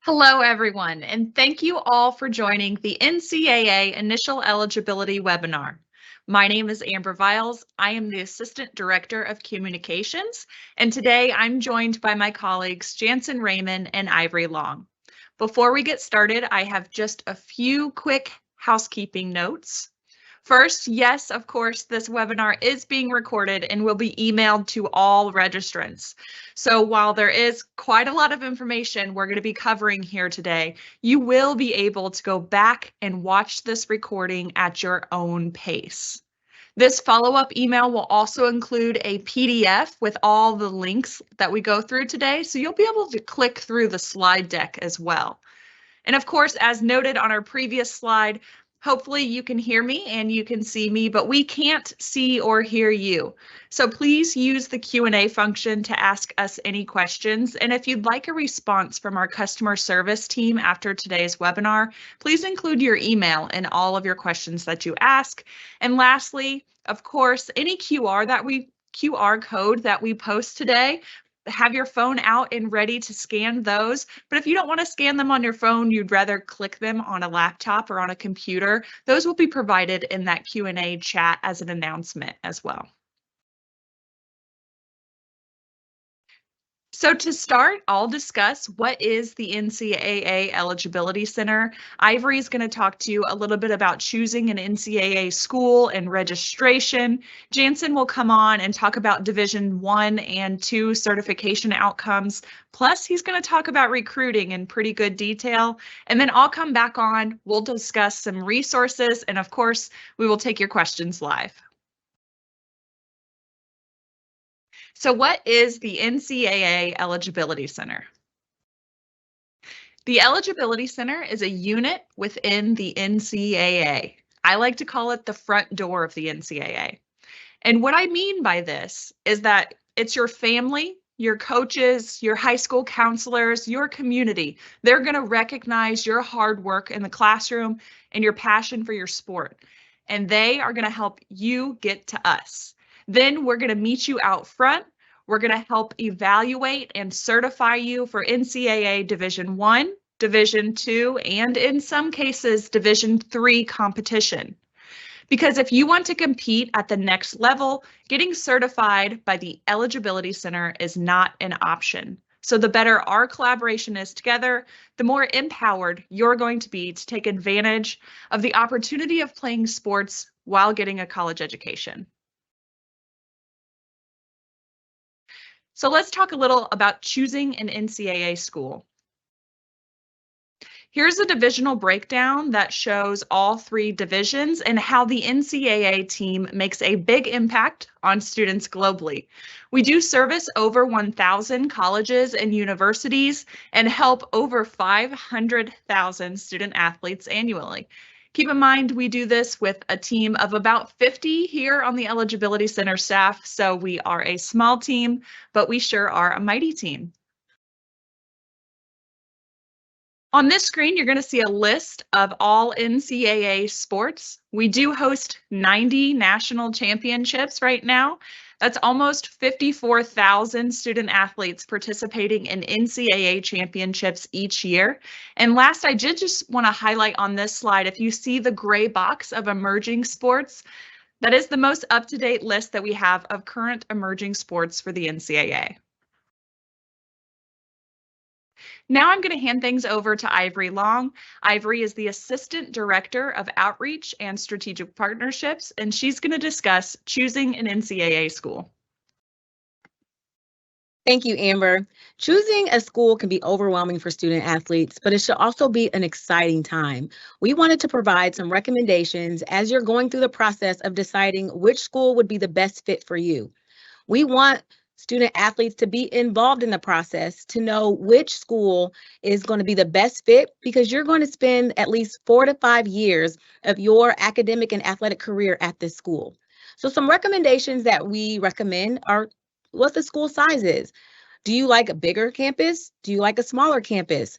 Hello, everyone, and thank you all for joining the NCAA Initial Eligibility webinar. My name is Amber Viles. I am the Assistant Director of Communications, and today I'm joined by my colleagues Jansen Raymond and Ivory Long. Before we get started, I have just a few quick housekeeping notes. First, yes, of course, this webinar is being recorded and will be emailed to all registrants. So while there is quite a lot of information we're going to be covering here today, you will be able to go back and watch this recording at your own pace. This follow-up email will also include a PDF with all the links that we go through today, so you'll be able to click through the slide deck as well. And of course, as noted on our previous slide, hopefully you can hear me and you can see me, but we can't see or hear you. So please use the Q&A function to ask us any questions. And if you'd like a response from our customer service team after today's webinar, please include your email in all of your questions that you ask. And lastly, of course, any QR code that we post today, have your phone out and ready to scan those. But if you don't want to scan them on your phone, you'd rather click them on a laptop or on a computer, those will be provided in that Q&A chat as an announcement as well. So to start, I'll discuss what is the NCAA Eligibility Center. Ivory is going to talk to you a little bit about choosing an NCAA school and registration. Jansen will come on and talk about Division I and II certification outcomes. Plus, he's going to talk about recruiting in pretty good detail. And then I'll come back on, we'll discuss some resources, and of course, we will take your questions live. So what is the NCAA Eligibility Center? The Eligibility Center is a unit within the NCAA. I like to call it the front door of the NCAA. And what I mean by this is that it's your family, your coaches, your high school counselors, your community. They're going to recognize your hard work in the classroom and your passion for your sport. And they are going to help you get to us. Then we're going to meet you out front. We're going to help evaluate and certify you for NCAA Division I, Division II, and in some cases, Division III competition. Because if you want to compete at the next level, getting certified by the Eligibility Center is not an option. So the better our collaboration is together, the more empowered you're going to be to take advantage of the opportunity of playing sports while getting a college education. So let's talk a little about choosing an NCAA school. Here's a divisional breakdown that shows all three divisions and how the NCAA team makes a big impact on students globally. We do service over 1,000 colleges and universities and help over 500,000 student athletes annually. Keep in mind, we do this with a team of about 50 here on the Eligibility Center staff, so we are a small team, but we sure are a mighty team. On this screen, you're going to see a list of all NCAA sports. We do host 90 national championships right now. That's almost 54,000 student athletes participating in NCAA championships each year. And last, I did just want to highlight on this slide, if you see the gray box of emerging sports, that is the most up-to-date list that we have of current emerging sports for the NCAA. Now I'm going to hand things over to Ivory Long. Ivory is the Assistant Director of Outreach and Strategic Partnerships, and she's going to discuss choosing an NCAA school. Thank you, Amber. Choosing a school can be overwhelming for student athletes, but it should also be an exciting time. We wanted to provide some recommendations as you're going through the process of deciding which school would be the best fit for you. We want student athletes to be involved in the process to know which school is going to be the best fit, because you're going to spend at least 4 to 5 years of your academic and athletic career at this school. So some recommendations that we recommend are what the school size is. Do you like a bigger campus? Do you like a smaller campus?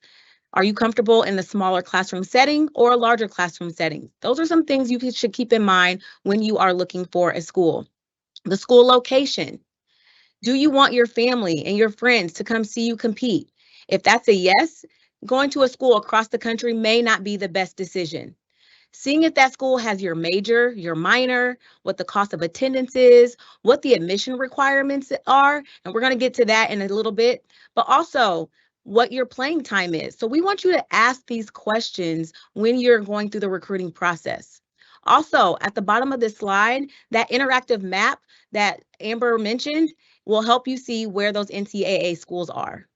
Are you comfortable in the smaller classroom setting or a larger classroom setting? Those are some things you should keep in mind when you are looking for a school. The school location. Do you want your family and your friends to come see you compete? If that's a yes, going to a school across the country may not be the best decision. Seeing if that school has your major, your minor, what the cost of attendance is, what the admission requirements are, and we're going to get to that in a little bit, but also what your playing time is. So we want you to ask these questions when you're going through the recruiting process. Also, at the bottom of this slide, that interactive map that Amber mentioned will help you see where those NCAA schools are.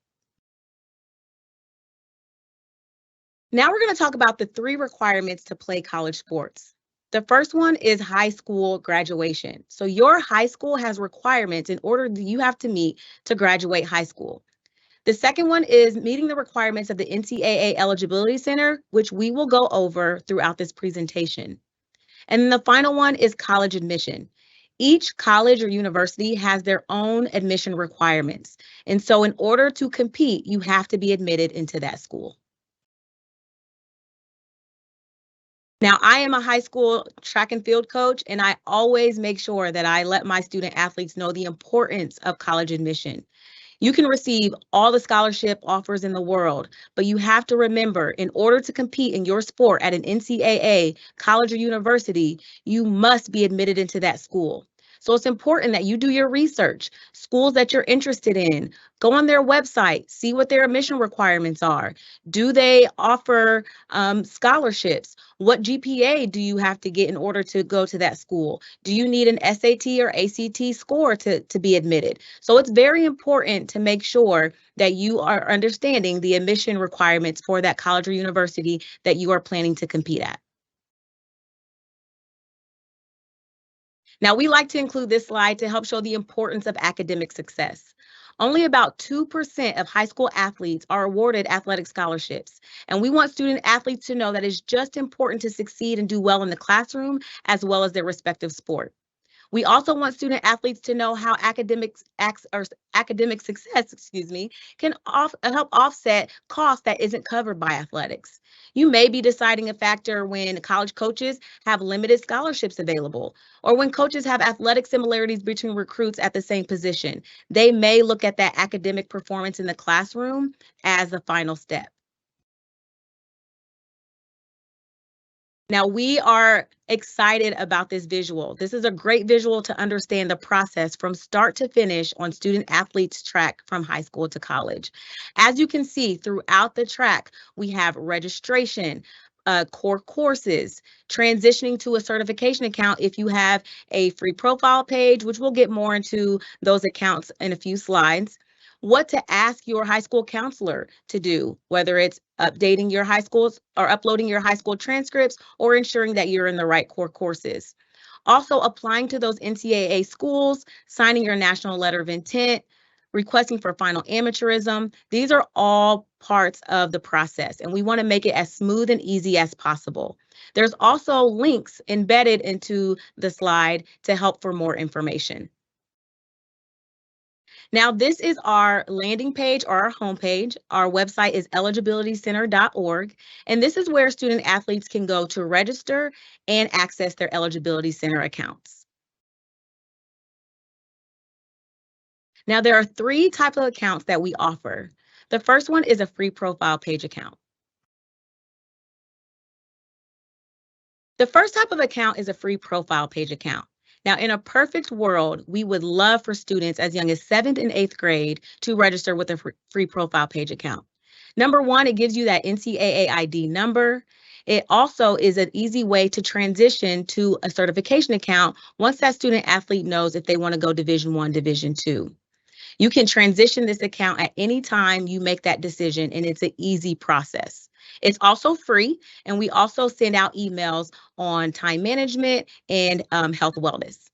Now we're going to talk about the 3 requirements to play college sports. The first one is high school graduation. So your high school has requirements in order that you have to meet to graduate high school. The second one is meeting the requirements of the NCAA Eligibility Center, which we will go over throughout this presentation. And then the final one is college admission. Each college or university has their own admission requirements. And so in order to compete, you have to be admitted into that school. Now, I am a high school track and field coach, and I always make sure that I let my student athletes know the importance of college admission. You can receive all the scholarship offers in the world, but you have to remember, in order to compete in your sport at an NCAA, college or university, you must be admitted into that school. So it's important that you do your research, schools that you're interested in, go on their website, see what their admission requirements are. Do they offer scholarships? What GPA do you have to get in order to go to that school? Do you need an SAT or ACT score to be admitted? So it's very important to make sure that you are understanding the admission requirements for that college or university that you are planning to compete at. Now, we like to include this slide to help show the importance of academic success. Only about 2% of high school athletes are awarded athletic scholarships. And we want student athletes to know that it's just important to succeed and do well in the classroom as well as their respective sport. We also want student athletes to know how academic success, can help offset costs that isn't covered by athletics. You may be deciding a factor when college coaches have limited scholarships available, or when coaches have athletic similarities between recruits at the same position. They may look at that academic performance in the classroom as the final step. Now, we are excited about this visual. This is a great visual to understand the process from start to finish on student athletes track from high school to college. As you can see throughout the track, we have registration, core courses, transitioning to a certification account if you have a free profile page, which we'll get more into those accounts in a few slides. What to ask your high school counselor to do, whether it's updating your high schools or uploading your high school transcripts or ensuring that you're in the right core courses. Also applying to those NCAA schools, signing your national letter of intent, requesting for final amateurism. These are all parts of the process, and we want to make it as smooth and easy as possible. There's also links embedded into the slide to help for more information. Now, this is our landing page or our homepage. Our website is eligibilitycenter.org, and this is where student athletes can go to register and access their Eligibility Center accounts. Now, there are 3 types of accounts that we offer. The first one is a free profile page account. The first type of account is a free profile page account. Now, in a perfect world, we would love for students as young as 7th and 8th grade to register with a free profile page account. Number one, it gives you that NCAA ID number. It also is an easy way to transition to a certification account once that student athlete knows if they want to go Division I, Division II. You can transition this account at any time you make that decision, and it's an easy process. It's also free, and we also send out emails on time management and health wellness.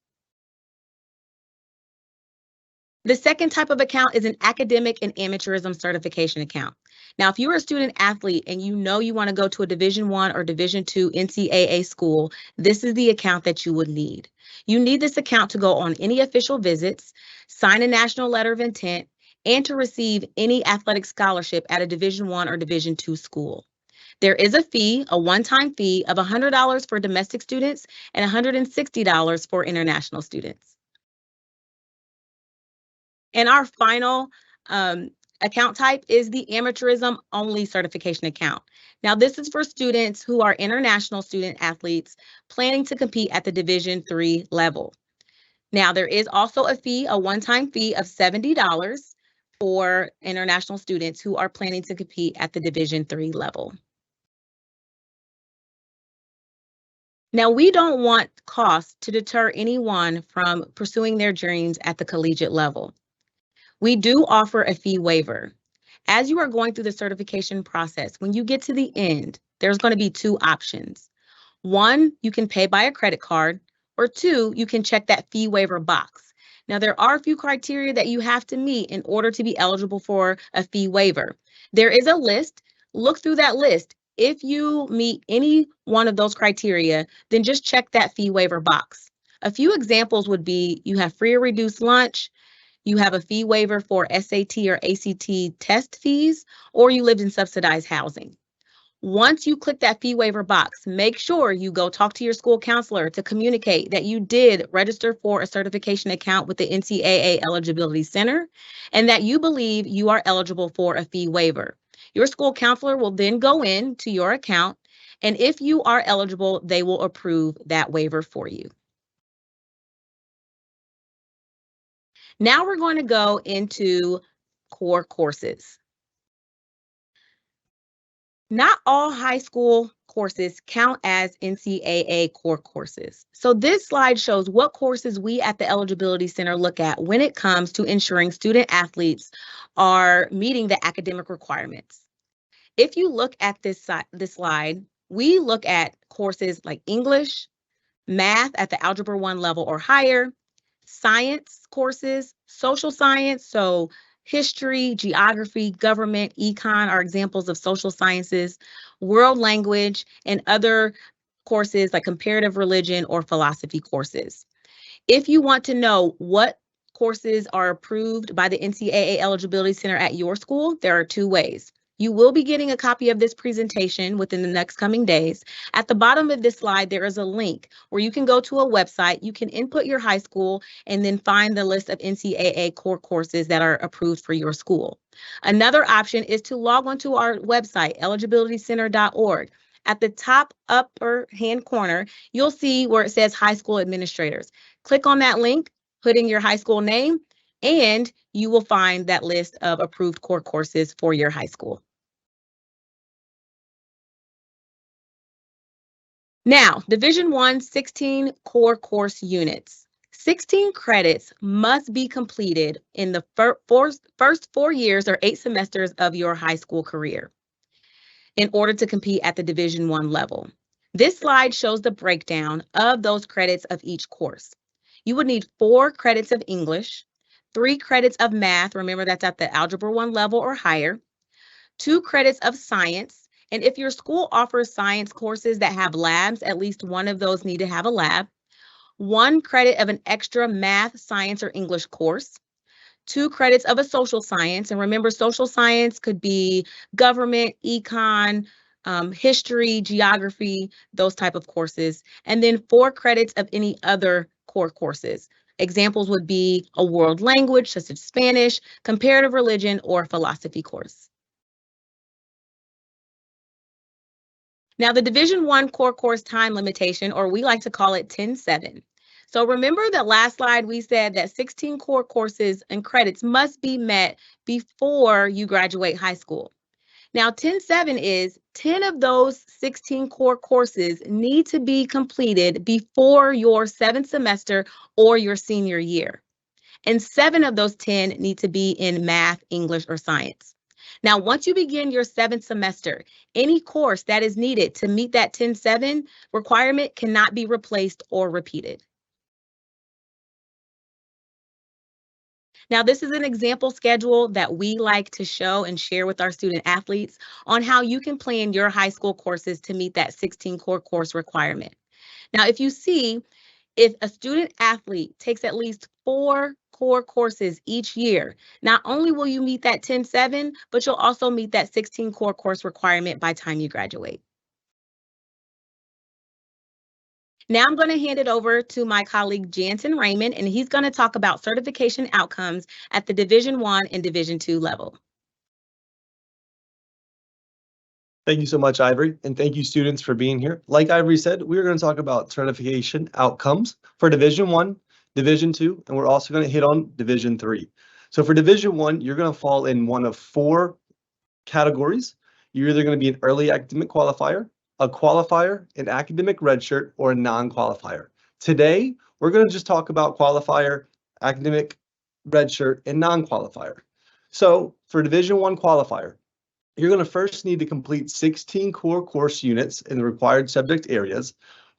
The second type of account is an academic and amateurism certification account. Now, if you're a student athlete and you know you want to go to a Division I or Division II NCAA school, this is the account that you would need. You need this account to go on any official visits, sign a national letter of intent, and to receive any athletic scholarship at a Division I or Division II school. There is a fee, a one-time fee of $100 for domestic students and $160 for international students. And our final Account type is the amateurism only certification account. Now, this is for students who are international student athletes planning to compete at the Division III level. Now, there is also a fee, a one-time fee of $70 for international students who are planning to compete at the Division III level. Now, we don't want costs to deter anyone from pursuing their dreams at the collegiate level. We do offer a fee waiver. As you are going through the certification process, when you get to the end, there's going to be two options. One, you can pay by a credit card, or two, you can check that fee waiver box. Now, there are a few criteria that you have to meet in order to be eligible for a fee waiver. There is a list. Look through that list. If you meet any one of those criteria, then just check that fee waiver box. A few examples would be you have free or reduced lunch, you have a fee waiver for SAT or ACT test fees, or you lived in subsidized housing. Once you click that fee waiver box, make sure you go talk to your school counselor to communicate that you did register for a certification account with the NCAA Eligibility Center and that you believe you are eligible for a fee waiver. Your school counselor will then go in to your account, and if you are eligible, they will approve that waiver for you. Now we're going to go into core courses. Not all high school courses count as NCAA core courses. So this slide shows what courses we at the Eligibility Center look at when it comes to ensuring student athletes are meeting the academic requirements. If you look at this slide, we look at courses like English, math at the Algebra 1 level or higher, science courses, social science, so history, geography, government, econ are examples of social sciences, world language, and other courses like comparative religion or philosophy courses. If you want to know what courses are approved by the NCAA Eligibility Center at your school, there are two ways. You will be getting a copy of this presentation within the next coming days. At the bottom of this slide, there is a link where you can go to a website, you can input your high school, and then find the list of NCAA core courses that are approved for your school. Another option is to log onto our website, eligibilitycenter.org. At the top upper hand corner, you'll see where it says high school administrators. Click on that link, put in your high school name, and you will find that list of approved core courses for your high school. Now, Division I, 16 core course units. 16 credits must be completed in the first 4 years or 8 semesters of your high school career in order to compete at the Division I level. This slide shows the breakdown of those credits of each course. You would need 4 credits of English, 3 credits of math, remember that's at the Algebra 1 level or higher, 2 credits of science, and if your school offers science courses that have labs, at least one of those need to have a lab, 1 credit of an extra math, science, or English course, 2 credits of a social science, and remember social science could be government, econ, history, geography, those type of courses, and then 4 credits of any other core courses. Examples would be a world language, such as Spanish, comparative religion, or philosophy course. Now, the Division I core course time limitation, or we like to call it 10-7. So remember that last slide we said that 16 core courses and credits must be met before you graduate high school. Now, 10-7 is 10 of those 16 core courses need to be completed before your 7th semester or your senior year. And 7 of those 10 need to be in math, English, or science. Now, once you begin your 7th semester, any course that is needed to meet that 10-7 requirement cannot be replaced or repeated. Now, this is an example schedule that we like to show and share with our student athletes on how you can plan your high school courses to meet that 16 core course requirement. Now, if you see, if a student athlete takes at least 4 core courses each year, not only will you meet that 10-7, but you'll also meet that 16 core course requirement by time you graduate. Now I'm going to hand it over to my colleague Jansen Raymond, and he's going to talk about certification outcomes at the Division I and Division II level. Thank you so much, Ivory, and thank you students for being here. Like Ivory said, we're going to talk about certification outcomes for Division I, Division II, and we're also going to hit on Division III. So for Division I, you're going to fall in one of 4 categories. You're either going to be an early academic qualifier, a qualifier, an academic redshirt, or a non-qualifier. Today, we're going to just talk about qualifier, academic redshirt, and non-qualifier. So for Division I qualifier, you're going to first need to complete 16 core course units in the required subject areas.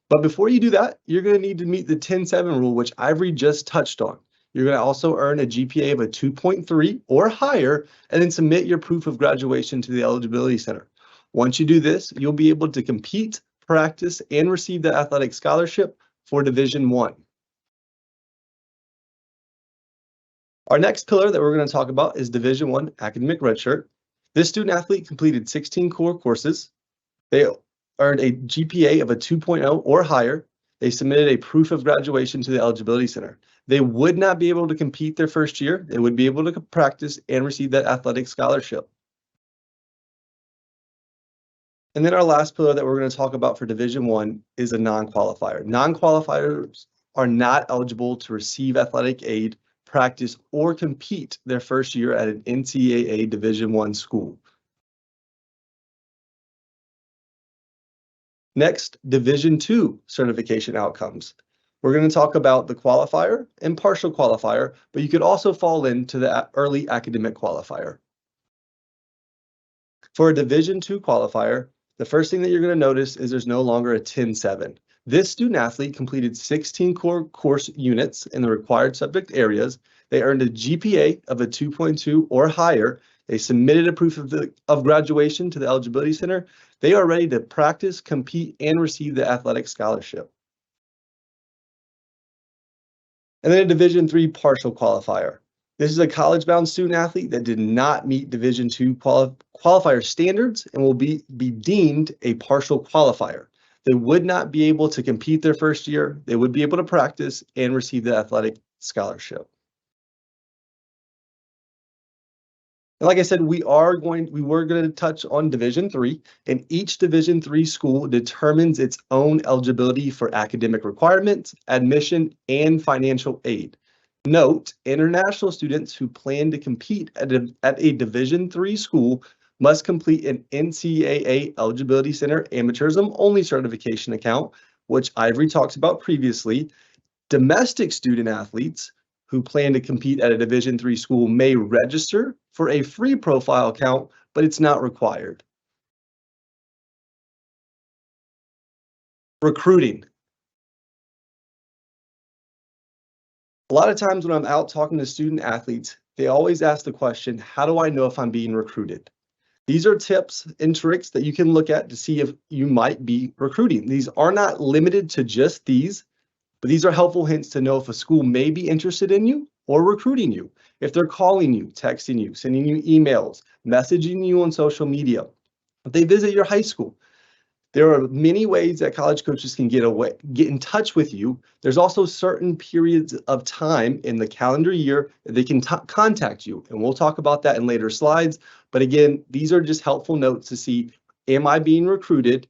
But before you do that, you're going to need to meet the 10-7 rule, which Ivory just touched on. You're going to also earn a GPA of a 2.3 or higher, and then submit your proof of graduation to the Eligibility Center. Once you do this, you'll be able to compete, practice, and receive the athletic scholarship for Division I. Our next pillar that we're going to talk about is Division I academic redshirt. This student athlete completed 16 core courses. They earned a GPA of a 2.0 or higher. They submitted a proof of graduation to the Eligibility Center. They would not be able to compete their first year. They would be able to practice and receive that athletic scholarship. And then our last pillar that we're going to talk about for Division I is a non-qualifier. Non-qualifiers are not eligible to receive athletic aid, practice, or compete their first year at an NCAA Division I school. Next, Division II certification outcomes. We're going to talk about the qualifier and partial qualifier, but you could also fall into the early academic qualifier. For a Division II qualifier, the first thing that you're going to notice is there's no longer a 10-7. This student athlete completed 16 core course units in the required subject areas. They earned a GPA of a 2.2 or higher. They submitted a proof of graduation to the Eligibility Center. They are ready to practice, compete, and receive the athletic scholarship. And then a Division III partial qualifier. This is a college-bound student athlete that did not meet Division II qualifier standards and will be deemed a partial qualifier. They would not be able to compete their first year. They would be able to practice and receive the athletic scholarship. And like I said, we were going to touch on Division III, and each Division III school determines its own eligibility for academic requirements, admission, and financial aid. Note, international students who plan to compete at a Division III school must complete an NCAA Eligibility Center amateurism only certification account, which Ivory talked about previously. Domestic student athletes who plan to compete at a Division III school may register for a free profile account, but it's not required. Recruiting. A lot of times when I'm out talking to student athletes, they always ask the question, how do I know if I'm being recruited? These are tips and tricks that you can look at to see if you might be recruiting. These are not limited to just these, but these are helpful hints to know if a school may be interested in you or recruiting you. If they're calling you, texting you, sending you emails, messaging you on social media, if they visit your high school. There are many ways that college coaches can get in touch with you. There's also certain periods of time in the calendar year that they can contact you, and we'll talk about that in later slides. But again, these are just helpful notes to see, am I being recruited?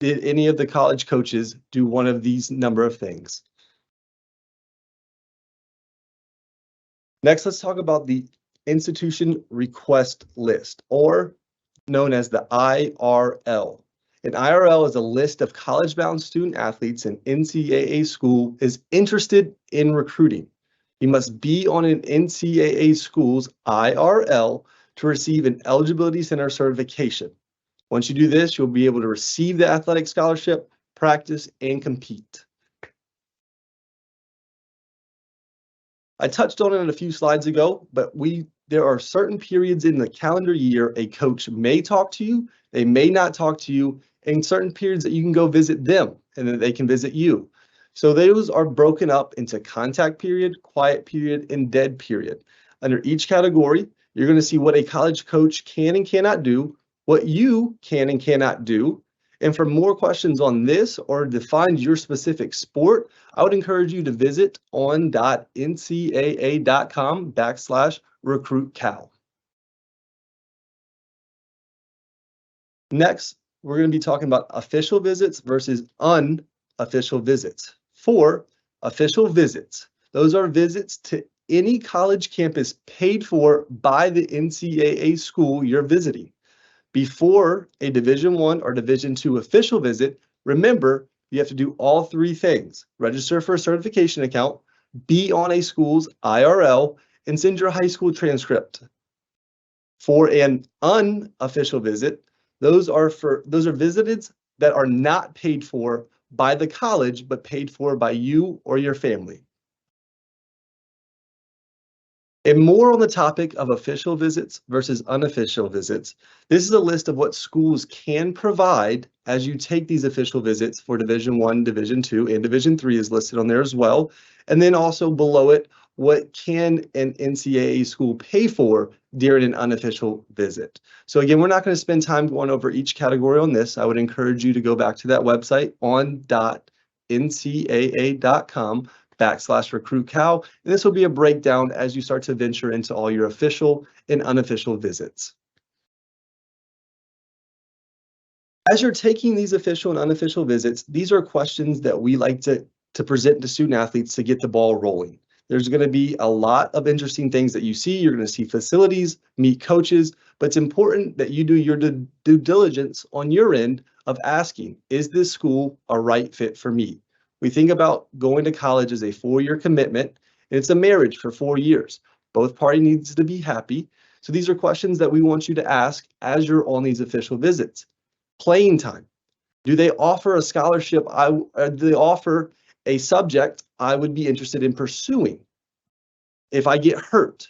Did any of the college coaches do one of these number of things? Next, let's talk about the institution request list, or known as the IRL. An IRL is a list of college-bound student athletes an NCAA school is interested in recruiting. You must be on an NCAA school's IRL to receive an Eligibility Center certification. Once you do this, you'll be able to receive the athletic scholarship, practice, and compete. I touched on it a few slides ago, but there are certain periods in the calendar year a coach may talk to you, they may not talk to you, and certain periods that you can go visit them and then they can visit you. So those are broken up into contact period, quiet period, and dead period. Under each category, you're going to see what a college coach can and cannot do, what you can and cannot do. And for more questions on this or to find your specific sport, I would encourage you to visit on.ncaa.com/recruitcal. Next, we're going to be talking about official visits versus unofficial visits. For official visits, those are visits to any college campus paid for by the NCAA school you're visiting. Before a Division I or Division II official visit, remember, you have to do all three things: register for a certification account, be on a school's IRL, and send your high school transcript. For an unofficial visit, those are visits that are not paid for by the college, but paid for by you or your family. And more on the topic of official visits versus unofficial visits, this is a list of what schools can provide as you take these official visits for Division I, Division II, and Division III is listed on there as well. And then also below it, what can an NCAA school pay for during an unofficial visit? So again, we're not going to spend time going over each category on this. I would encourage you to go back to that website on.ncaa.com/recruitcal, and this will be a breakdown as you start to venture into all your official and unofficial visits. As you're taking these official and unofficial visits, these are questions that we like to present to student athletes to get the ball rolling. There's going to be a lot of interesting things that you see. You're going to see facilities, meet coaches, but it's important that you do your due diligence on your end of asking, is this school a right fit for me? We think about going to college as a 4-year commitment, and it's a marriage for 4 years. Both parties needs to be happy. So these are questions that we want you to ask as you're on these official visits. Playing time. Do they offer a scholarship? Do they offer a subject I would be interested in pursuing? If I get hurt,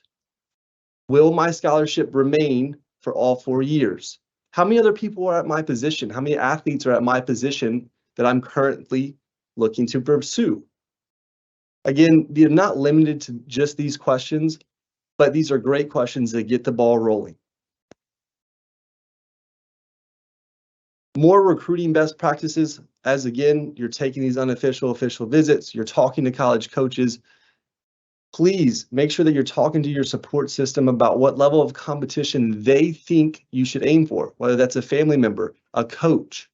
will my scholarship remain for all 4 years? How many other people are at my position? How many athletes are at my position that I'm currently looking to pursue? Again, they're not limited to just these questions, but these are great questions that get the ball rolling. More recruiting best practices, as again, you're taking these unofficial, official visits, you're talking to college coaches. Please make sure that you're talking to your support system about what level of competition they think you should aim for, whether that's a family member, a coach.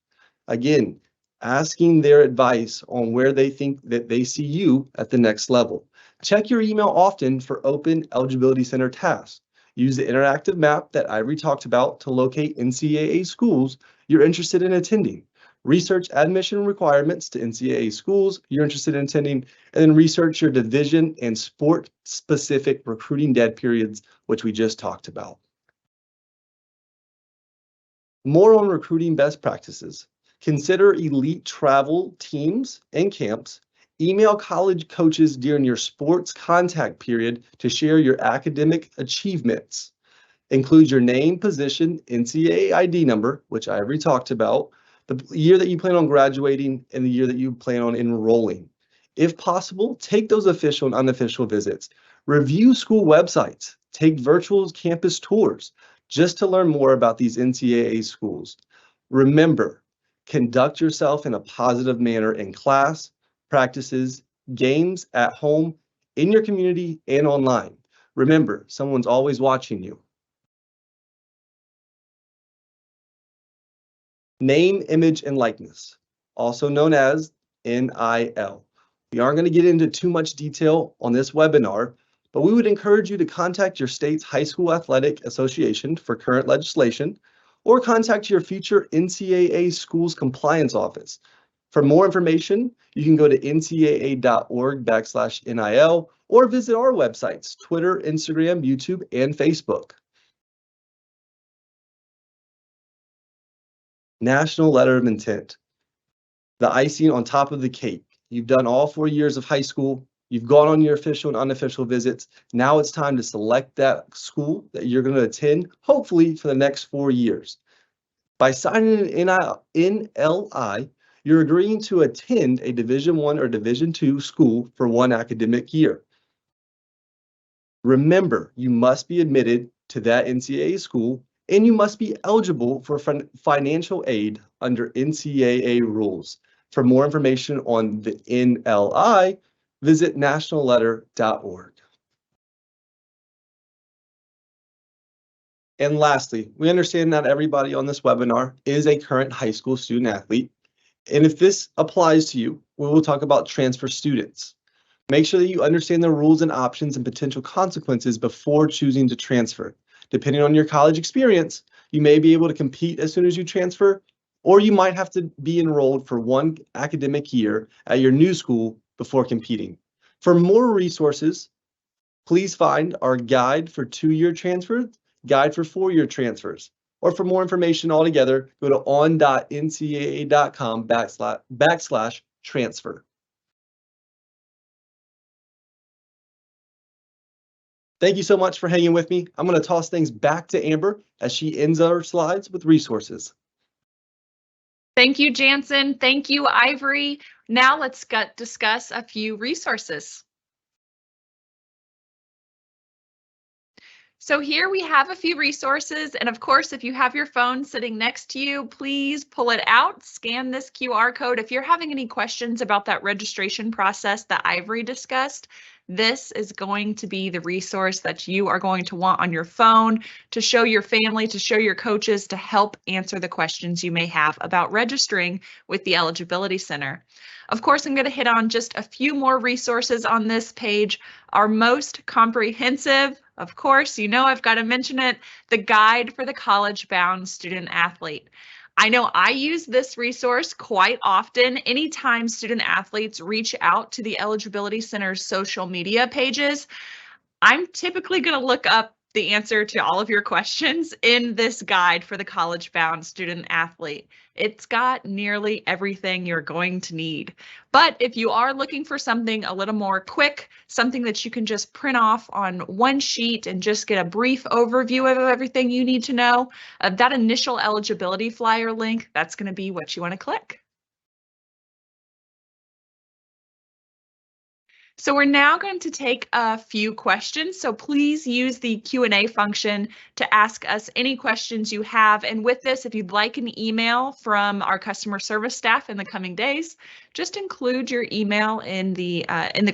Again, asking their advice on where they think that they see you at the next level. Check your email often for open Eligibility Center tasks. Use the interactive map that Ivory talked about to locate NCAA schools you're interested in attending. Research admission requirements to NCAA schools you're interested in attending, and then research your division and sport-specific recruiting dead periods, which we just talked about. More on recruiting best practices. Consider elite travel teams and camps. Email college coaches during your sports contact period to share your academic achievements. Include your name, position, NCAA ID number, which I already talked about, the year that you plan on graduating, and the year that you plan on enrolling. If possible, take those official and unofficial visits. Review school websites. Take virtual campus tours just to learn more about these NCAA schools. Remember, conduct yourself in a positive manner in class, practices, games, at home, in your community, and online. Remember, someone's always watching you. Name, image, and likeness, also known as NIL. We aren't going to get into too much detail on this webinar, but we would encourage you to contact your state's high school athletic association for current legislation, or contact your future NCAA schools compliance office. For more information, you can go to ncaa.org/NIL or visit our websites, Twitter, Instagram, YouTube, and Facebook. National letter of intent. The icing on top of the cake. You've done all 4 years of high school. You've gone on your official and unofficial visits. Now it's time to select that school that you're going to attend, hopefully for the next 4 years. By signing an NLI, you're agreeing to attend a Division I or Division II school for 1 academic year. Remember, you must be admitted to that NCAA school, and you must be eligible for financial aid under NCAA rules. For more information on the NLI, visit nationalletter.org. And lastly, we understand not everybody on this webinar is a current high school student athlete. And if this applies to you, we will talk about transfer students. Make sure that you understand the rules and options and potential consequences before choosing to transfer. Depending on your college experience, you may be able to compete as soon as you transfer, or you might have to be enrolled for one academic year at your new school before competing. For more resources, please find our guide for 2-year transfers, guide for 4-year transfers, or for more information altogether, go to on.ncaa.com/transfer. Thank you so much for hanging with me. I'm going to toss things back to Amber as she ends our slides with resources. Thank you, Jansen. Thank you, Ivory. Now let's discuss a few resources. So here we have a few resources, and of course, if you have your phone sitting next to you, please pull it out, scan this QR code. If you're having any questions about that registration process that Ivory discussed, this is going to be the resource that you are going to want on your phone to show your family, to show your coaches, to help answer the questions you may have about registering with the Eligibility Center. Of course, I'm going to hit on just a few more resources on this page. Our most comprehensive, of course, you know I've got to mention it, the Guide for the College-Bound Student Athlete. I know I use this resource quite often anytime student athletes reach out to the Eligibility Center's social media pages. I'm typically going to look up the answer to all of your questions in this guide for the college-bound student athlete. It's got nearly everything you're going to need. But if you are looking for something a little more quick, something that you can just print off on one sheet and just get a brief overview of everything you need to know, that initial eligibility flyer link, that's going to be what you want to click. So we're now going to take a few questions. So please use the Q&A function to ask us any questions you have. And with this, if you'd like an email from our customer service staff in the coming days, just include your email in the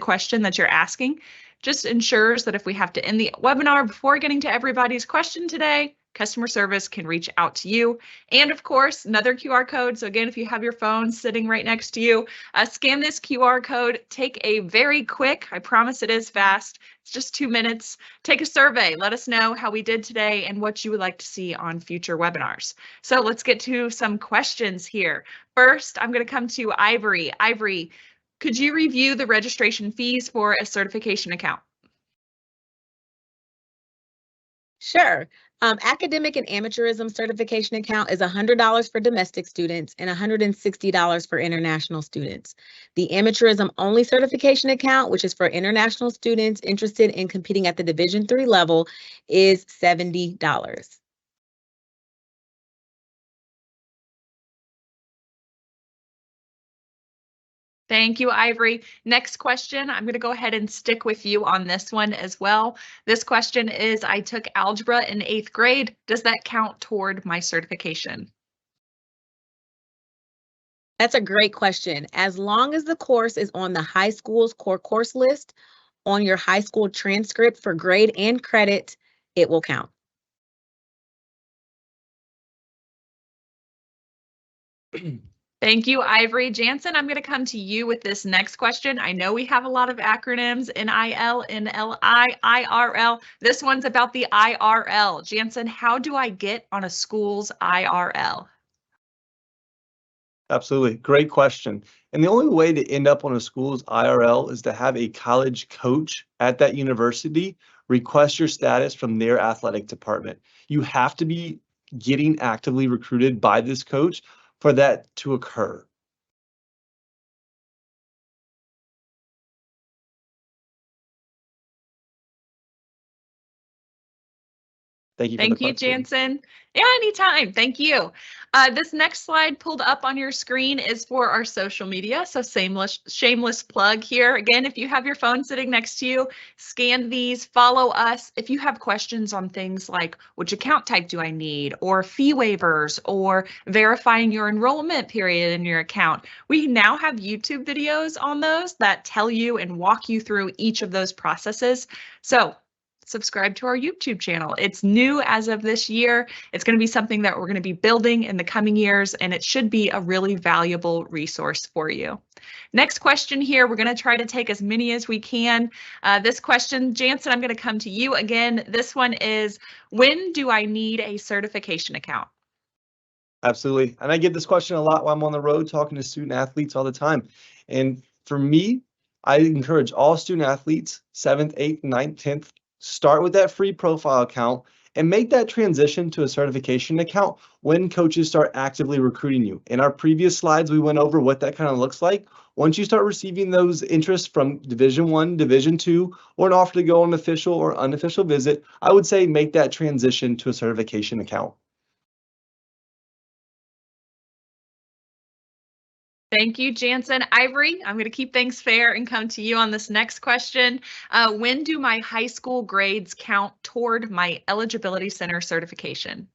question that you're asking. Just ensures that if we have to end the webinar before getting to everybody's question today, customer service can reach out to you. And of course, another QR code. So again, if you have your phone sitting right next to you, scan this QR code, take a very quick, I promise it is fast, it's just 2 minutes, take a survey, let us know how we did today and what you would like to see on future webinars. So let's get to some questions here. First, I'm going to come to Ivory. Ivory, could you review the registration fees for a certification account? Sure. Academic and amateurism certification account is $100 for domestic students and $160 for international students. The amateurism only certification account, which is for international students interested in competing at the Division III level, is $70. Thank you, Ivory. Next question, I'm going to go ahead and stick with you on this one as well. This question is, I took algebra in 8th grade. Does that count toward my certification? That's a great question. As long as the course is on the high school's core course list, on your high school transcript for grade and credit, it will count. Thank you, Ivory. Jansen, I'm going to come to you with this next question. I know we have a lot of acronyms, NIL, NLI, IRL. This one's about the IRL. Jansen, how do I get on a school's IRL? Absolutely. Great question. And the only way to end up on a school's IRL is to have a college coach at that university request your status from their athletic department. You have to be getting actively recruited by this coach for that to occur. Thank you. Thank you, Jansen. Yeah, anytime. Thank you. This next slide pulled up on your screen is for our social media. So shameless plug here. Again, if you have your phone sitting next to you, scan these, follow us. If you have questions on things like which account type do I need, or fee waivers, or verifying your enrollment period in your account, we now have YouTube videos on those that tell you and walk you through each of those processes. So subscribe to our YouTube channel. It's new as of this year. It's going to be something that we're going to be building in the coming years, and it should be a really valuable resource for you. Next question here, we're going to try to take as many as we can. This question, Jansen, I'm going to come to you again. This one is, when do I need a certification account? Absolutely. And I get this question a lot while I'm on the road talking to student athletes all the time. And for me, I encourage all student athletes, 7th, 8th, 9th, 10th, start with that free profile account and make that transition to a certification account when coaches start actively recruiting you. In our previous slides, we went over what that kind of looks like. Once you start receiving those interests from Division I, Division II, or an offer to go on an official or unofficial visit, I would say make that transition to a certification account. Thank you, Jansen. Ivory, I'm going to keep things fair and come to you on this next question. When do my high school grades count toward my Eligibility Center certification?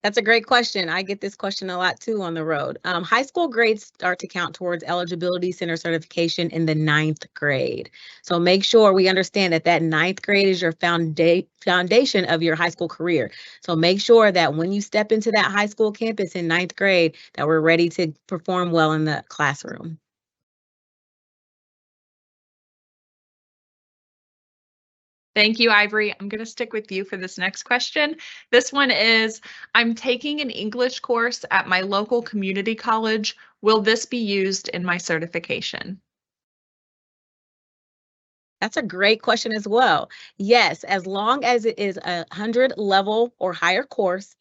That's a great question. I get this question a lot too on the road. High school grades start to count towards Eligibility Center certification in the 9th grade. So make sure we understand that that 9th grade is your foundation of your high school career. So make sure that when you step into that high school campus in 9th grade, that we're ready to perform well in the classroom. Thank you, Ivory. I'm going to stick with you for this next question. This one is, I'm taking an English course at my local community college. Will this be used in my certification? That's a great question as well. Yes, as long as it is a 100 level or higher course,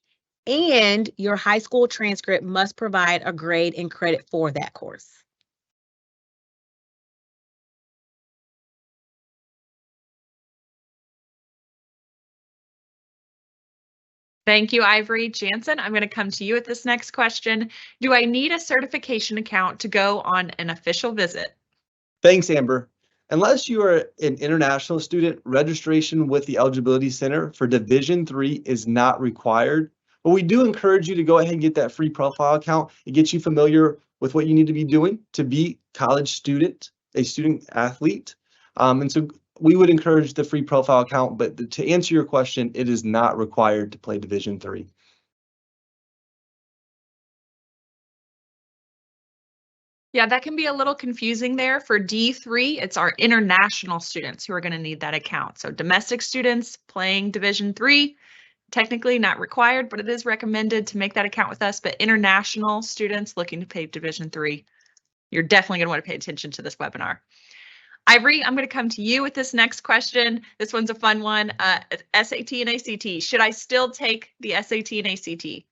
and your high school transcript must provide a grade and credit for that course. Thank you, Ivory. Jansen, I'm going to come to you with this next question. Do I need a certification account to go on an official visit? Thanks, Amber. Unless you are an international student, registration with the Eligibility Center for Division III is not required. But we do encourage you to go ahead and get that free profile account. It gets you familiar with what you need to be doing to be college student, a student athlete. And so we would encourage the free profile account, but to answer your question, it is not required to play Division III. Yeah, that can be a little confusing there. For D3, it's our international students who are going to need that account. So domestic students playing Division III, technically not required, but it is recommended to make that account with us. But international students looking to play Division III, you're definitely going to want to pay attention to this webinar. Ivory, I'm going to come to you with this next question. This one's a fun one. SAT and ACT. Should I still take the SAT and ACT?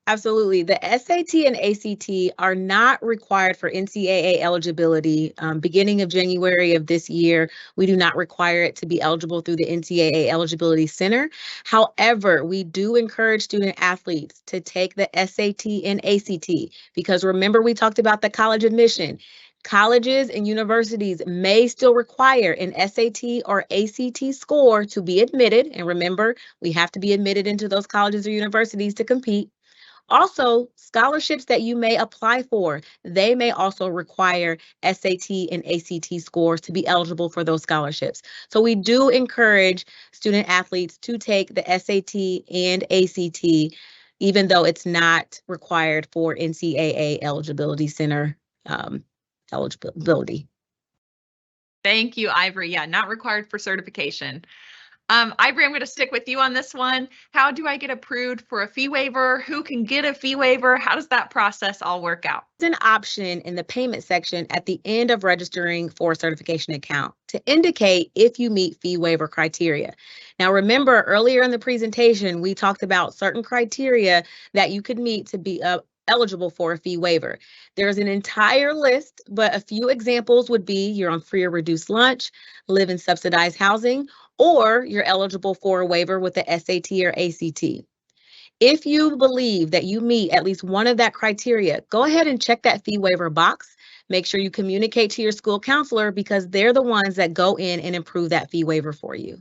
Absolutely. The SAT and ACT are not required for NCAA eligibility. Beginning of January of this year, we do not require it to be eligible through the NCAA Eligibility Center. However, we do encourage student athletes to take the SAT and ACT because remember we talked about the college admission. Colleges and universities may still require an SAT or ACT score to be admitted. And remember, we have to be admitted into those colleges or universities to compete. Also, scholarships that you may apply for, they may also require SAT and ACT scores to be eligible for those scholarships. So we do encourage student athletes to take the SAT and ACT, even though it's not required for NCAA Eligibility Center eligibility. Thank you, Ivory. Yeah, not required for certification. Ivory, I'm going to stick with you on this one. How do I get approved for a fee waiver? Who can get a fee waiver? How does that process all work out? There's an option in the payment section at the end of registering for a certification account to indicate if you meet fee waiver criteria. Now, remember earlier in the presentation, we talked about certain criteria that you could meet to be eligible for a fee waiver. There's an entire list, but a few examples would be you're on free or reduced lunch, live in subsidized housing, or you're eligible for a waiver with the SAT or ACT. If you believe that you meet at least one of that criteria, go ahead and check that fee waiver box. Make sure you communicate to your school counselor because they're the ones that go in and approve that fee waiver for you.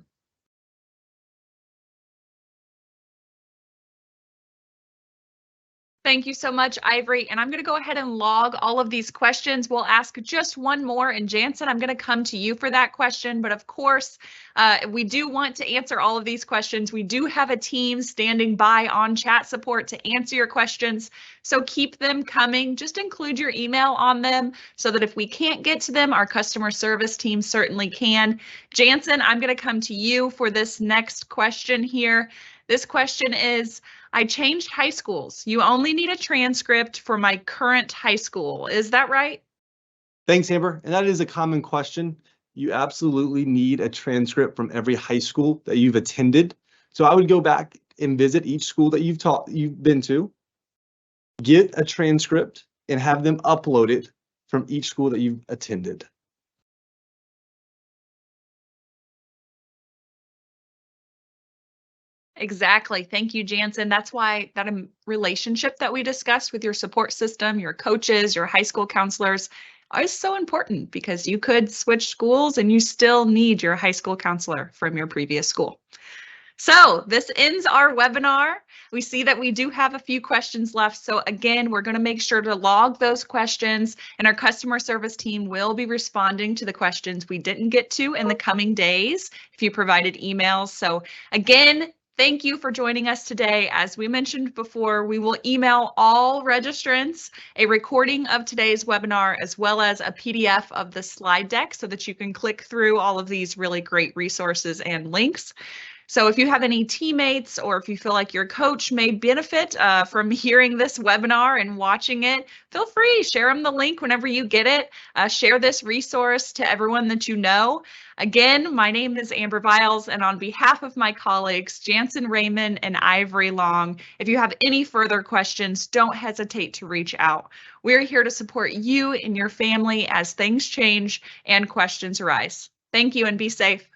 Thank you so much, Ivory. And I'm going to go ahead and log all of these questions. We'll ask just one more. And Jansen, I'm going to come to you for that question. But of course, we do want to answer all of these questions. We do have a team standing by on chat support to answer your questions. So keep them coming. Just include your email on them so that if we can't get to them, our customer service team certainly can. Jansen, I'm going to come to you for this next question here. This question is, I changed high schools. You only need a transcript for my current high school. Is that right? Thanks, Amber. And that is a common question. You absolutely need a transcript from every high school that you've attended. So I would go back and visit each school that you've been to, get a transcript, and have them uploaded from each school that you've attended. Exactly. Thank you, Jansen. That's why that relationship that we discussed with your support system, your coaches, your high school counselors is so important, because you could switch schools and you still need your high school counselor from your previous school. So this ends our webinar. We see that we do have a few questions left. So again, we're going to make sure to log those questions, and our customer service team will be responding to the questions we didn't get to in the coming days if you provided emails. So again, thank you for joining us today. As we mentioned before, we will email all registrants a recording of today's webinar, as well as a PDF of the slide deck, so that you can click through all of these really great resources and links. So if you have any teammates, or if you feel like your coach may benefit from hearing this webinar and watching it, feel free, share them the link whenever you get it. Share this resource to everyone that you know. Again, my name is Amber Viles, and on behalf of my colleagues, Jansen Raymond and Ivory Long, if you have any further questions, don't hesitate to reach out. We're here to support you and your family as things change and questions arise. Thank you, and be safe.